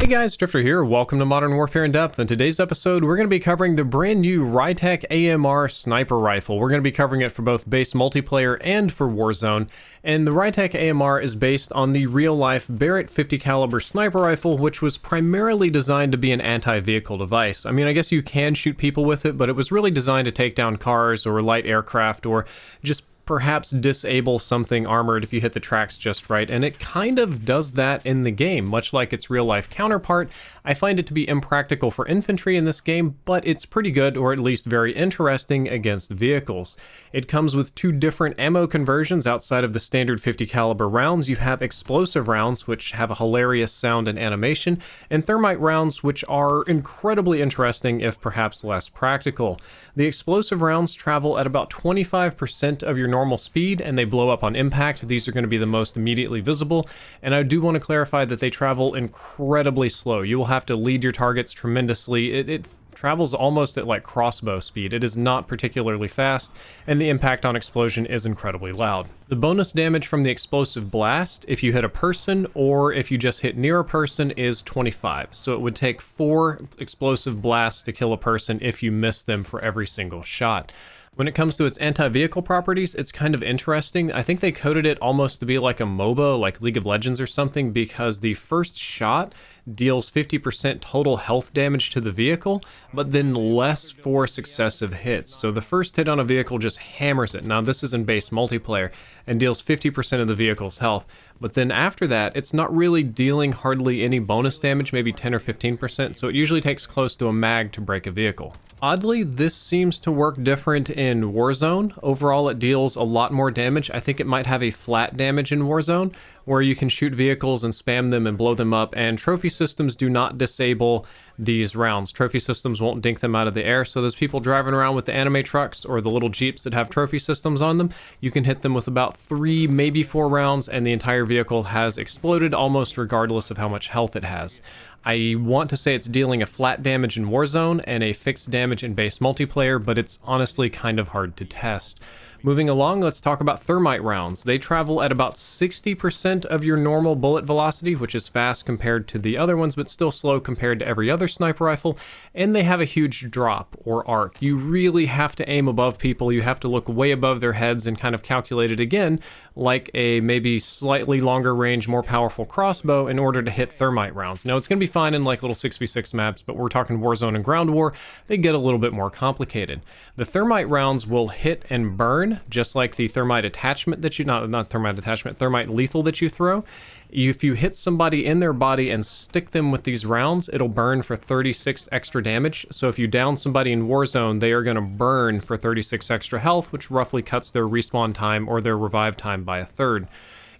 Hey guys, Drifter here. Welcome to Modern Warfare in Depth. In today's episode, we're going to be covering the brand new Rytec AMR sniper rifle. We're going to be covering it for both base multiplayer and for Warzone. And the Rytec AMR is based on the real-life Barrett 50 caliber sniper rifle, which was primarily designed to be an anti-vehicle device. I mean, I guess you can shoot people with it, but it was really designed to take down cars or light aircraft or just perhaps disable something armored if you hit the tracks just right, and it kind of does that in the game. Much like its real-life counterpart, I find it to be impractical for infantry in this game, but it's pretty good, or at least very interesting, against vehicles. It comes with two different ammo conversions outside of the standard 50 caliber rounds. You have explosive rounds, which have a hilarious sound and animation, and thermite rounds, which are incredibly interesting, if perhaps less practical. The explosive rounds travel at about 25% of your normal speed, and they blow up on impact. These are going to be the most immediately visible, and I do want to clarify that they travel incredibly slow. You will have to lead your targets tremendously. It travels almost at like crossbow speed. It is not particularly fast, and the impact on explosion is incredibly loud. The bonus damage from the explosive blast, if you hit a person or if you just hit near a person, is 25. So it would take 4 explosive blasts to kill a person if you miss them for every single shot. When it comes to its anti-vehicle properties, it's kind of interesting. I think they coded it almost to be like a MOBA, like League of Legends or something, because the first shot deals 50% total health damage to the vehicle, but then less for successive hits. So the first hit on a vehicle just hammers it. Now this is in base multiplayer and deals 50% of the vehicle's health, but then after that, it's not really dealing hardly any bonus damage, maybe 10 or 15%, so it usually takes close to a mag to break a vehicle. Oddly, this seems to work different in Warzone. Overall, it deals a lot more damage. I think it might have a flat damage in Warzone, where you can shoot vehicles and spam them and blow them up, and trophy systems do not disable these rounds. Trophy systems won't dink them out of the air, so those people driving around with the anime trucks or the little jeeps that have trophy systems on them, you can hit them with about 3, maybe 4 rounds, and the entire vehicle has exploded almost regardless of how much health it has. I want to say it's dealing a flat damage in Warzone and a fixed damage in base multiplayer, but it's honestly kind of hard to test. Moving along, let's talk about thermite rounds. They travel at about 60% of your normal bullet velocity, which is fast compared to the other ones, but still slow compared to every other sniper rifle, and they have a huge drop, or arc. You really have to aim above people. You have to look way above their heads and kind of calculate it again, like a maybe slightly longer range, more powerful crossbow in order to hit thermite rounds. Now, it's going to be fine in like little 6v6 maps, but we're talking Warzone and Ground War, they get a little bit more complicated. The thermite rounds will hit and burn, just like the thermite attachment that you, not thermite attachment, thermite lethal that you throw. If you hit somebody in their body and stick them with these rounds, it'll burn for 36 extra damage. So if you down somebody in Warzone, they are going to burn for 36 extra health, which roughly cuts their respawn time or their revive time by a third.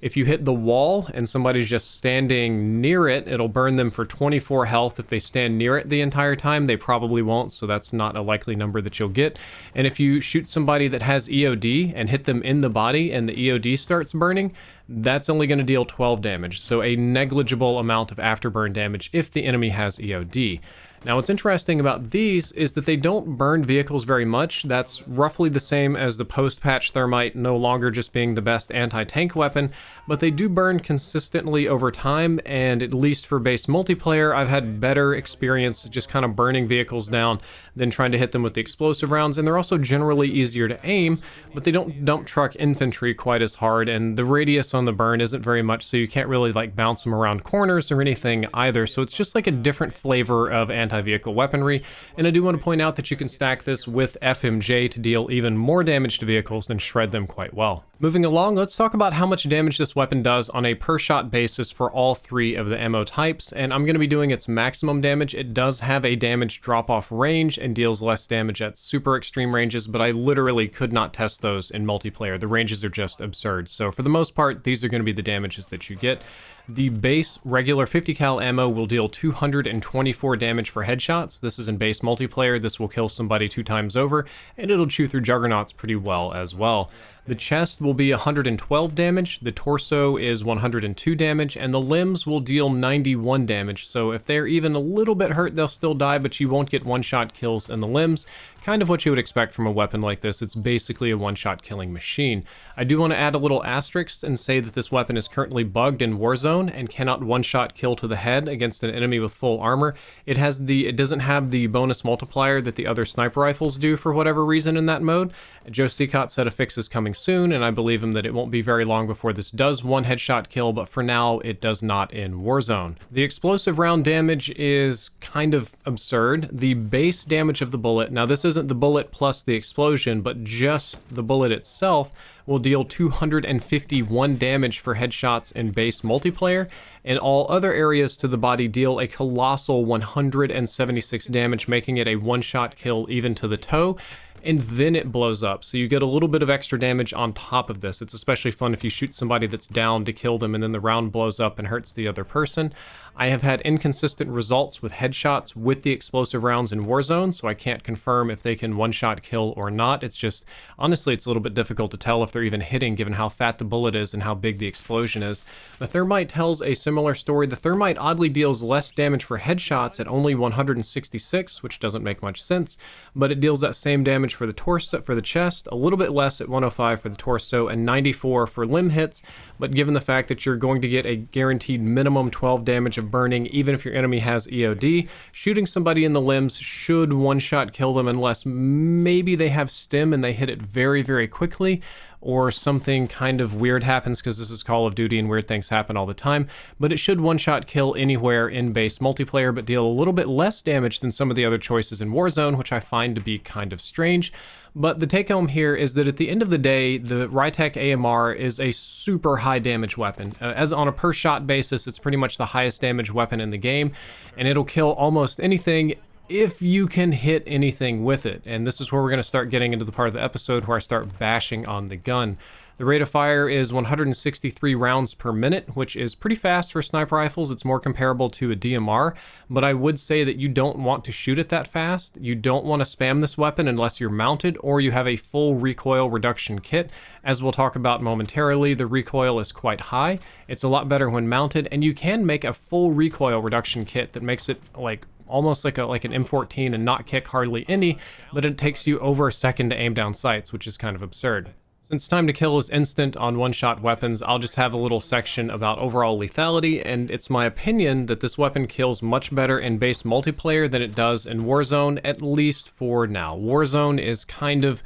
If you hit the wall and somebody's just standing near it, it'll burn them for 24 health. If they stand near it the entire time, they probably won't, so that's not a likely number that you'll get. And if you shoot somebody that has EOD and hit them in the body and the EOD starts burning, that's only going to deal 12 damage, so a negligible amount of afterburn damage if the enemy has EOD. Now, what's interesting about these is that they don't burn vehicles very much. That's roughly the same as the post-patch thermite no longer just being the best anti-tank weapon, but they do burn consistently over time, and at least for base multiplayer, I've had better experience just kind of burning vehicles down than trying to hit them with the explosive rounds, and they're also generally easier to aim, but they don't dump truck infantry quite as hard, and the radius on the burn isn't very much, so you can't really like bounce them around corners or anything either, so it's just like a different flavor of anti-vehicle weaponry. And I do want to point out that you can stack this with FMJ to deal even more damage to vehicles and shred them quite well. Moving along, let's talk about how much damage this weapon does on a per shot basis for all 3 of the ammo types, and I'm going to be doing its maximum damage. It does have a damage drop off range and deals less damage at super extreme ranges, but I literally could not test those in multiplayer. The ranges are just absurd. So for the most part, these are going to be the damages that you get. The base regular 50 cal ammo will deal 224 damage for headshots. This is in base multiplayer. This will kill somebody 2 times over, and it'll chew through juggernauts pretty well as well. The chest will be 112 damage, the torso is 102 damage, and the limbs will deal 91 damage. So if they're even a little bit hurt, they'll still die, but you won't get one-shot kills in the limbs. Kind of what you would expect from a weapon like this. It's basically a one-shot killing machine. I do want to add a little asterisk and say that this weapon is currently bugged in Warzone. Warzone and cannot one-shot kill to the head against an enemy with full armor. It doesn't have the bonus multiplier that the other sniper rifles do for whatever reason in that mode. Joe Seacott said a fix is coming soon, and I believe him that it won't be very long before this does one headshot kill, but for now it does not in Warzone. The explosive round damage is kind of absurd. The base damage of the bullet, now this isn't the bullet plus the explosion, but just the bullet itself, will deal 251 damage for headshots in base multiplayer, and all other areas to the body deal a colossal 176 damage, making it a one-shot kill even to the toe. And then it blows up, so you get a little bit of extra damage on top of this. It's especially fun if you shoot somebody that's down to kill them and then the round blows up and hurts the other person. I have had inconsistent results with headshots with the explosive rounds in Warzone, so I can't confirm if they can one-shot kill or not. It's just, honestly, it's a little bit difficult to tell if they're even hitting given how fat the bullet is and how big the explosion is. The Thermite tells a similar story. The Thermite oddly deals less damage for headshots at only 166, which doesn't make much sense, but it deals that same damage for the torso, for the chest, a little bit less at 105 for the torso, and 94 for limb hits. But given the fact that you're going to get a guaranteed minimum 12 damage of burning, even if your enemy has EOD, shooting somebody in the limbs should one-shot kill them unless maybe they have stim and they hit it very, very quickly, or something kind of weird happens, because this is Call of Duty and weird things happen all the time. But it should one-shot kill anywhere in base multiplayer, but deal a little bit less damage than some of the other choices in Warzone, which I find to be kind of strange. But the take-home here is that at the end of the day, the Rytec AMR is a super high damage weapon. As on a per shot basis, it's pretty much the highest damage weapon in the game, and it'll kill almost anything if you can hit anything with it. And this is where we're going to start getting into the part of the episode where I start bashing on the gun. The rate of fire is 163 rounds per minute, which is pretty fast for sniper rifles. It's more comparable to a DMR, but I would say that you don't want to shoot it that fast. You don't want to spam this weapon unless you're mounted or you have a full recoil reduction kit. As we'll talk about momentarily, the recoil is quite high. It's a lot better when mounted, and you can make a full recoil reduction kit that makes it like almost like an M14 and not kick hardly any, but it takes you over a second to aim down sights, which is kind of absurd. Since time to kill is instant on one-shot weapons, I'll just have a little section about overall lethality, and it's my opinion that this weapon kills much better in base multiplayer than it does in Warzone, at least for now. Warzone is kind of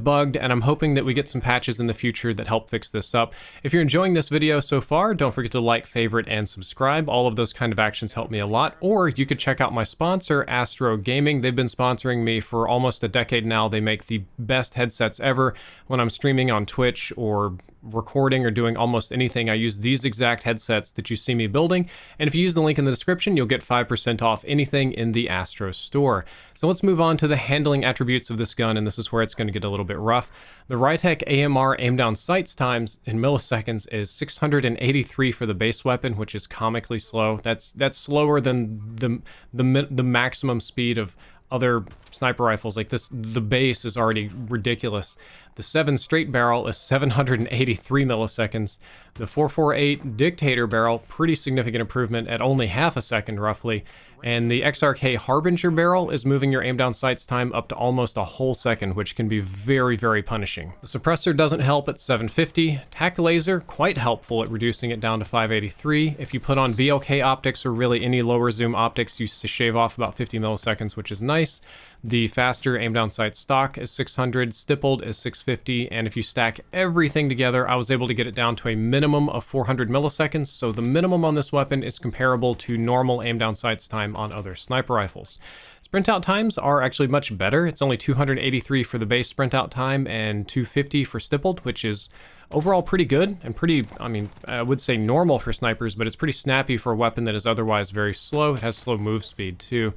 bugged, and I'm hoping that we get some patches in the future that help fix this up. If you're enjoying this video so far, don't forget to like, favorite, and subscribe. All of those kind of actions help me a lot. Or you could check out my sponsor, Astro Gaming. They've been sponsoring me for almost a decade now. They make the best headsets ever. When I'm streaming on Twitch or recording or doing almost anything, I use these exact headsets that you see me building, and if you use the link in the description, you'll get 5% off anything in the Astro store. So let's move on to the handling attributes of this gun, and this is where it's going to get a little bit rough. The Rytec AMR aim down sights times in milliseconds is 683 for the base weapon, which is comically slow. That's slower than the maximum speed of other sniper rifles. Like this, the base is already ridiculous. The 7 straight barrel is 783 milliseconds. The 448 dictator barrel, pretty significant improvement at only half a second roughly. And the XRK Harbinger barrel is moving your aim down sights time up to almost a whole second, which can be very, very punishing. The suppressor doesn't help at 750. Tac laser, quite helpful at reducing it down to 583. If you put on VLK optics or really any lower zoom optics, you shave off about 50 milliseconds, which is nice. The faster aim down sight stock is 600, stippled is 650, and if you stack everything together, I was able to get it down to a minimum of 400 milliseconds, so the minimum on this weapon is comparable to normal aim down sights time on other sniper rifles. Sprint out times are actually much better. It's only 283 for the base sprint out time and 250 for stippled, which is overall pretty good and pretty, I mean, I would say normal for snipers, but it's pretty snappy for a weapon that is otherwise very slow. It has slow move speed too.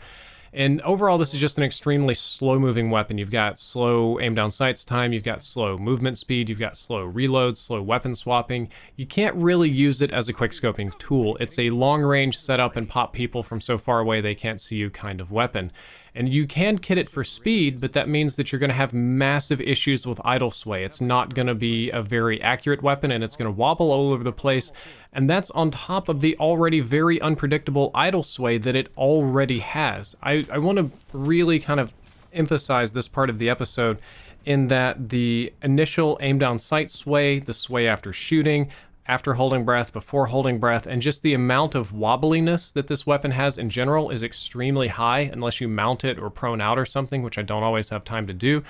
And overall, this is just an extremely slow-moving weapon. You've got slow aim-down sights time, you've got slow movement speed, you've got slow reloads, slow weapon swapping. You can't really use it as a quick-scoping tool. It's a long-range setup and pop people from so far away they can't see you kind of weapon. And you can kit it for speed, but that means that you're going to have massive issues with idle sway. It's not going to be a very accurate weapon, and it's going to wobble all over the place. And that's on top of the already very unpredictable idle sway that it already has. I want to really kind of emphasize this part of the episode in that the initial aim down sight sway, the sway after shooting, after holding breath, before holding breath, and just the amount of wobbliness that this weapon has in general is extremely high unless you mount it or prone out or something, which I don't always have time to do.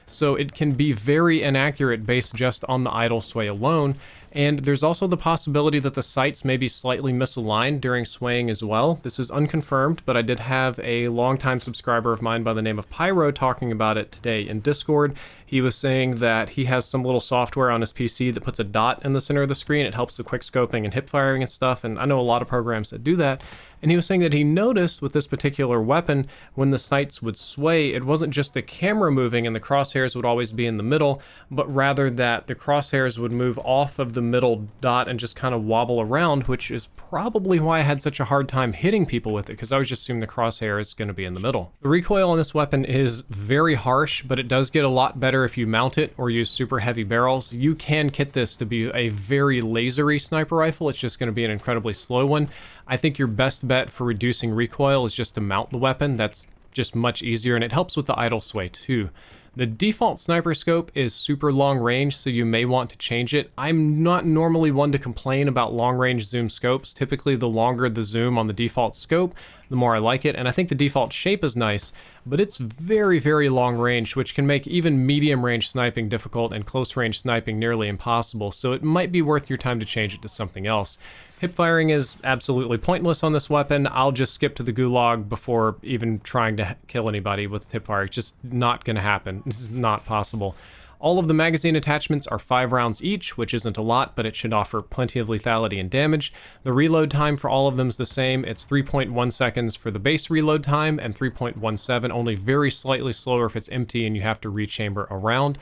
So it can be very inaccurate based just on the idle sway alone. And there's also the possibility that the sights may be slightly misaligned during swaying as well. This is unconfirmed, but I did have a longtime subscriber of mine by the name of Pyro talking about it today in Discord. He was saying that he has some little software on his PC that puts a dot in the center of the screen. It helps the quick scoping and hip firing and stuff, and I know a lot of programs that do that. And he was saying that he noticed with this particular weapon, when the sights would sway, it wasn't just the camera moving and the crosshairs would always be in the middle, but rather that the crosshairs would move off of the middle dot and just kind of wobble around, which is probably why I had such a hard time hitting people with it, because I was just assuming the crosshair is going to be in the middle. The recoil on this weapon is very harsh, but it does get a lot better if you mount it or use super heavy barrels. You can kit this to be a very lasery sniper rifle. It's just going to be an incredibly slow one. I think your best bet for reducing recoil is just to mount the weapon. That's just much easier, and it helps with the idle sway too. The default sniper scope is super long range, so you may want to change it. I'm not normally one to complain about long range zoom scopes. Typically, the longer the zoom on the default scope, the more I like it. And I think the default shape is nice, but it's very, very long range, which can make even medium range sniping difficult and close range sniping nearly impossible. So it might be worth your time to change it to something else. Hip firing is absolutely pointless on this weapon. I'll just skip to the gulag before even trying to kill anybody with hip fire. It's just not going to happen. This is not possible. All of the magazine attachments are 5 rounds each, which isn't a lot, but it should offer plenty of lethality and damage. The reload time for all of them is the same. It's 3.1 seconds for the base reload time and 3.17, only very slightly slower if it's empty and you have to rechamber around.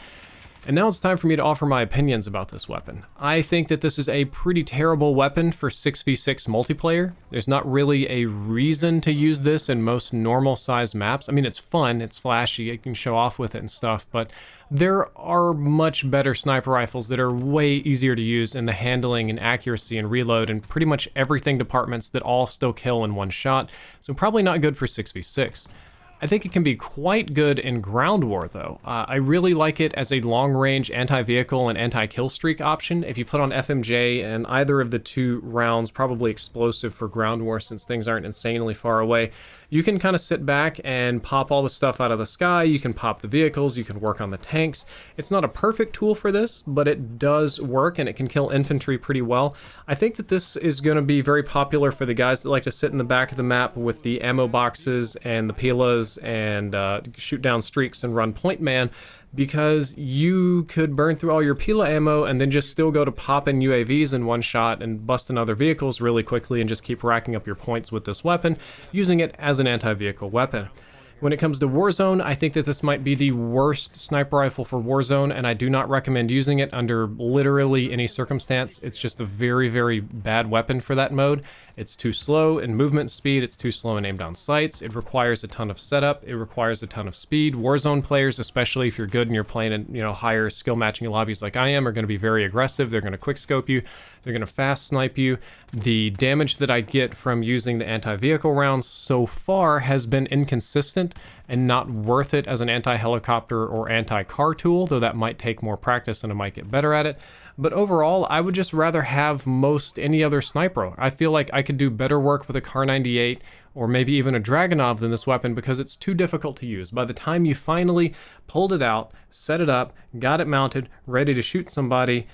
And now it's time for me to offer my opinions about this weapon. I think that this is a pretty terrible weapon for 6v6 multiplayer. There's not really a reason to use this in most normal size maps. I mean, it's fun, it's flashy, you can show off with it and stuff, but there are much better sniper rifles that are way easier to use in the handling and accuracy and reload and pretty much everything departments that all still kill in one shot, so probably not good for 6v6. I think it can be quite good in ground war though. I really like it as a long-range anti-vehicle and anti-kill streak option. If you put on FMJ and either of the 2 rounds, probably explosive for ground war since things aren't insanely far away, you can kind of sit back and pop all the stuff out of the sky, you can pop the vehicles, you can work on the tanks. It's not a perfect tool for this, but it does work and it can kill infantry pretty well. I think that this is going to be very popular for the guys that like to sit in the back of the map with the ammo boxes and the pilas and shoot down streaks and run point man, because you could burn through all your pila ammo and then just still go to popping UAVs in one shot and busting other vehicles really quickly and just keep racking up your points with this weapon, using it as an anti-vehicle weapon. When it comes to Warzone, I think that this might be the worst sniper rifle for Warzone, and I do not recommend using it under literally any circumstance. It's just a very, very bad weapon for that mode. It's too slow in movement speed, it's too slow in aim down sights, it requires a ton of setup, it requires a ton of speed. Warzone players, especially if you're good and you're playing in higher skill matching lobbies like I am, are going to be very aggressive. They're going to quick scope you, they're going to fast snipe you. The damage that I get from using the anti-vehicle rounds so far has been inconsistent and not worth it as an anti-helicopter or anti-car tool, though that might take more practice and I might get better at it. But overall, I would just rather have most any other sniper. I feel like I could do better work with a Kar 98 or maybe even a Dragunov than this weapon because it's too difficult to use. By the time you finally pulled it out, set it up, got it mounted, ready to shoot somebody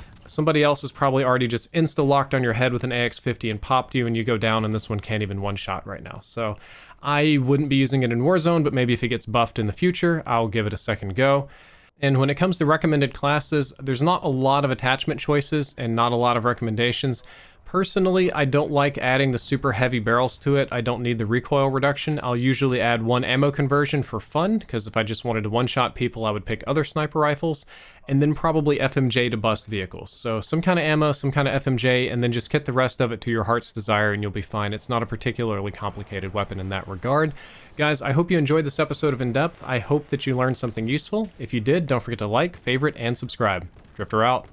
else is probably already just insta-locked on your head with an AX-50 and popped you and you go down, and this one can't even one-shot right now. So I wouldn't be using it in Warzone, but maybe if it gets buffed in the future, I'll give it a second go. And when it comes to recommended classes, there's not a lot of attachment choices and not a lot of recommendations. Personally, I don't like adding the super heavy barrels to it. I don't need the recoil reduction. I'll usually add 1 ammo conversion for fun, because if I just wanted to one-shot people, I would pick other sniper rifles, and then probably FMJ to bust vehicles. So some kind of ammo, some kind of FMJ, and then just kit the rest of it to your heart's desire and you'll be fine. It's not a particularly complicated weapon in that regard. Guys, I hope you enjoyed this episode of In Depth. I hope that you learned something useful. If you did, don't forget to like, favorite, and subscribe. Drifter out.